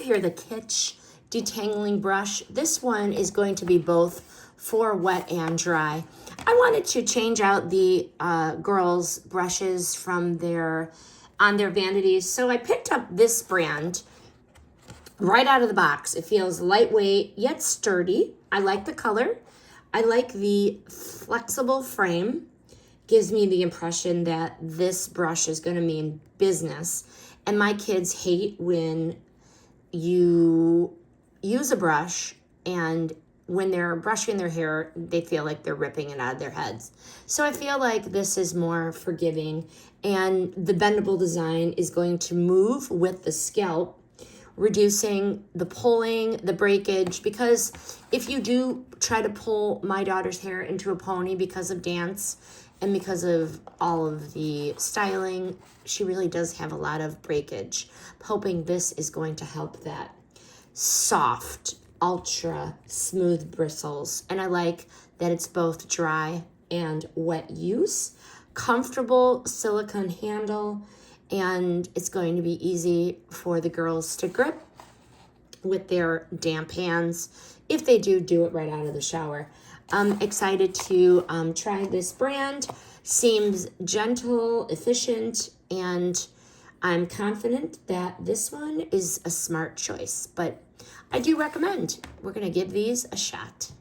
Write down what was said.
Here, the Kitsch Detangling brush. This one is going to be both for wet and dry. I wanted to change out the girls' brushes from on their vanities, so I picked up this brand right out of the box. It feels lightweight yet sturdy. I like the color. I like the flexible frame. Gives me the impression that this brush is going to mean business. And my kids hate when you use a brush and when they're brushing their hair, they feel like they're ripping it out of their heads. So I feel like this is more forgiving, and the bendable design is going to move with the scalp, reducing the pulling, the breakage, because if you do try to pull my daughter's hair into a pony because of dance and because of all of the styling, she really does have a lot of breakage. I'm hoping this is going to help that. Soft, ultra smooth bristles, and I like that it's both dry and wet use. Comfortable silicone handle, and it's going to be easy for the girls to grip with their damp hands if they do it right out of the shower. I'm excited to try this brand. Seems gentle, efficient, and I'm confident that this one is a smart choice, but I do recommend. We're going to give these a shot.